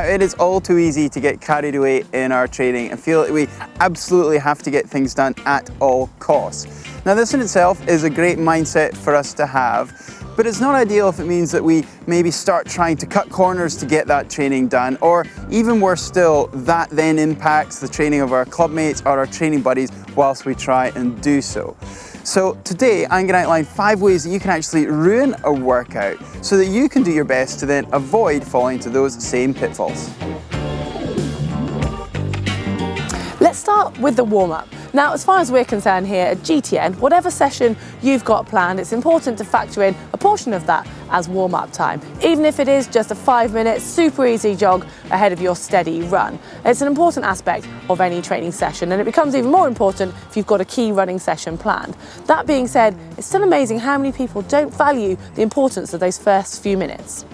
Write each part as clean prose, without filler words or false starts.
it is all too easy to get carried away in our training and feel that we absolutely have to get things done at all costs. Now, this in itself is a great mindset for us to have, but it's not ideal if it means that we maybe start trying to cut corners to get that training done, or even worse still, that then impacts the training of our club mates or our training buddies whilst we try and do so. So today I'm going to outline 5 ways that you can actually ruin a workout so that you can do your best to then avoid falling into those same pitfalls. Let's start with the warm-up. Now, as far as we're concerned here at GTN, whatever session you've got planned, it's important to factor in a portion of that as warm-up time, even if it is just a 5-minute super easy jog ahead of your steady run. It's an important aspect of any training session, and it becomes even more important if you've got a key running session planned. That being said, it's still amazing how many people don't value the importance of those first few minutes.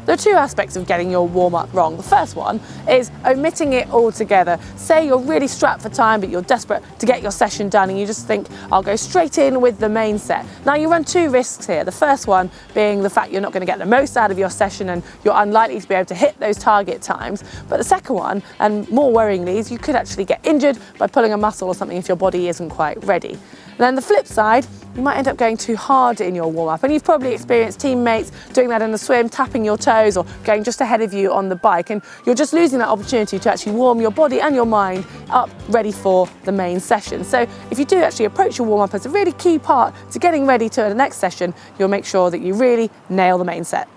There are 2 aspects of getting your warm-up wrong. The first one is omitting it altogether. Say you're really strapped for time, but you're desperate to get your session done and you just think, I'll go straight in with the main set. Now, you run 2 risks here. The first one being the fact you're not going to get the most out of your session and you're unlikely to be able to hit those target times. But the second one, and more worryingly, is you could actually get injured by pulling a muscle or something if your body isn't quite ready. And then the flip side, you might end up going too hard in your warm-up, and you've probably experienced teammates doing that in the swim, tapping your toes or going just ahead of you on the bike, and you're just losing that opportunity to actually warm your body and your mind up ready for the main session. So if you do actually approach your warm-up as a really key part to getting ready to the next session, you'll make sure that you really nail the main set.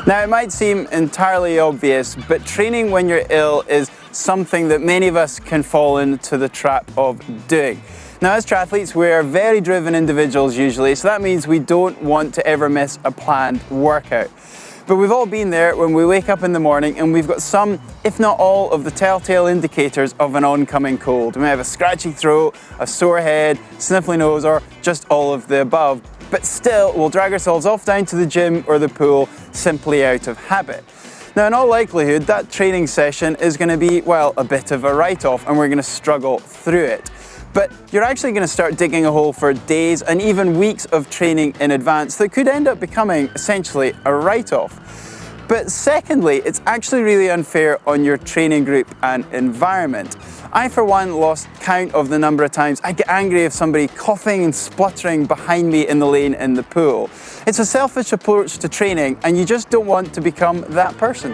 Now, it might seem entirely obvious, but training when you're ill is something that many of us can fall into the trap of doing. Now, as triathletes, we're very driven individuals usually, so that means we don't want to ever miss a planned workout. But we've all been there when we wake up in the morning and we've got some, if not all, of the telltale indicators of an oncoming cold. We may have a scratchy throat, a sore head, sniffly nose, or just all of the above. But still, we'll drag ourselves off down to the gym or the pool simply out of habit. Now, in all likelihood, that training session is going to be, well, a bit of a write-off, and we're going to struggle through it. But you're actually going to start digging a hole for days and even weeks of training in advance that could end up becoming essentially a write-off. But secondly, it's actually really unfair on your training group and environment. I, for one, lost count of the number of times I get angry if somebody coughing and spluttering behind me in the lane in the pool. It's a selfish approach to training, and you just don't want to become that person.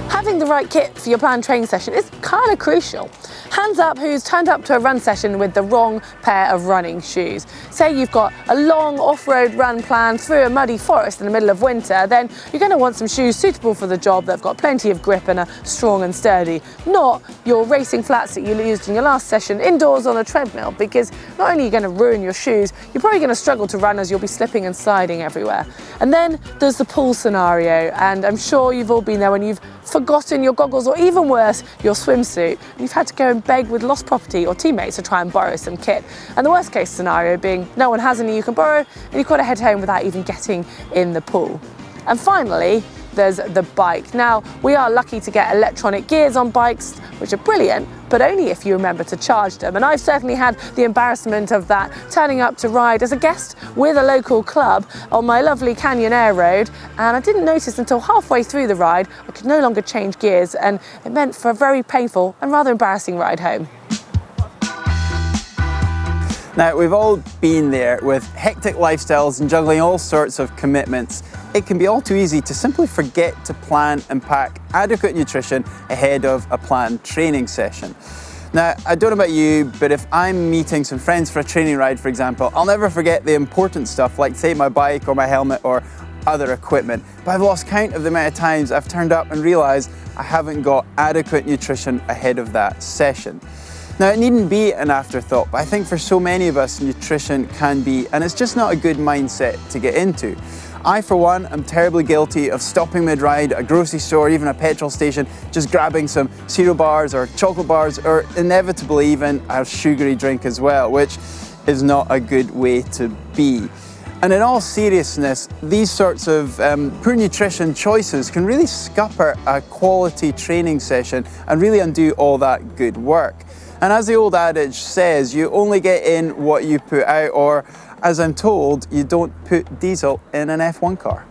Having the right kit for your planned training session is kind of crucial. Hands up who's turned up to a run session with the wrong pair of running shoes. Say you've got a long off-road run planned through a muddy forest in the middle of winter, then you're going to want some shoes suitable for the job that have got plenty of grip and are strong and sturdy, not your racing flats that you used in your last session indoors on a treadmill, because not only are you going to ruin your shoes, you're probably going to struggle to run as you'll be slipping and sliding everywhere. And then there's the pool scenario, and I'm sure you've all been there when you've forgotten your goggles, or even worse, your swimsuit, and you've had to go and beg with lost property or teammates to try and borrow some kit. And the worst case scenario being no one has any you can borrow, and you've got to head home without even getting in the pool. And finally, there's the bike. Now, we are lucky to get electronic gears on bikes, which are brilliant, but only if you remember to charge them. And I've certainly had the embarrassment of that, turning up to ride as a guest with a local club on my lovely Canyon Air Road, and I didn't notice until halfway through the ride I could no longer change gears, and it meant for a very painful and rather embarrassing ride home. Now, we've all been there with hectic lifestyles and juggling all sorts of commitments. It can be all too easy to simply forget to plan and pack adequate nutrition ahead of a planned training session. Now, I don't know about you, but if I'm meeting some friends for a training ride, for example, I'll never forget the important stuff like, say, my bike or my helmet or other equipment. But I've lost count of the amount of times I've turned up and realised I haven't got adequate nutrition ahead of that session. Now, it needn't be an afterthought, but I think for so many of us, nutrition can be, and it's just not a good mindset to get into. I, for one, am terribly guilty of stopping mid-ride at a grocery store, even a petrol station, just grabbing some cereal bars or chocolate bars, or inevitably even a sugary drink as well, which is not a good way to be. And in all seriousness, these sorts of poor nutrition choices can really scupper a quality training session and really undo all that good work. And as the old adage says, you only get in what you put out, or as I'm told, you don't put diesel in an F1 car.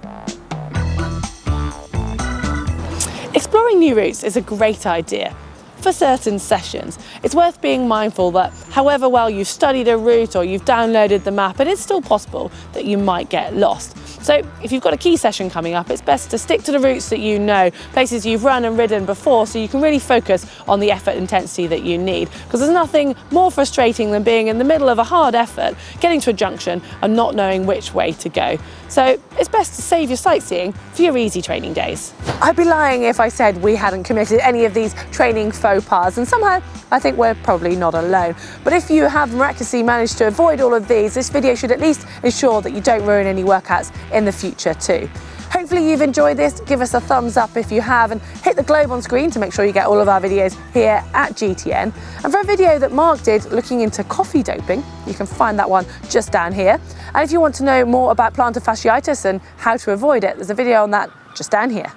Exploring new routes is a great idea for certain sessions. It's worth being mindful that however well you've studied a route or you've downloaded the map, it is still possible that you might get lost. So if you've got a key session coming up, it's best to stick to the routes that you know, places you've run and ridden before, so you can really focus on the effort intensity that you need. Because there's nothing more frustrating than being in the middle of a hard effort, getting to a junction and not knowing which way to go. So it's best to save your sightseeing for your easy training days. I'd be lying if I said we hadn't committed any of these training faux pas, and somehow I think we're probably not alone. But if you have miraculously managed to avoid all of these, this video should at least ensure that you don't ruin any workouts in the future too. Hopefully you've enjoyed this. Give us a thumbs up if you have, and hit the globe on screen to make sure you get all of our videos here at GTN. And for a video that Mark did looking into coffee doping, you can find that one just down here. And if you want to know more about plantar fasciitis and how to avoid it, there's a video on that just down here.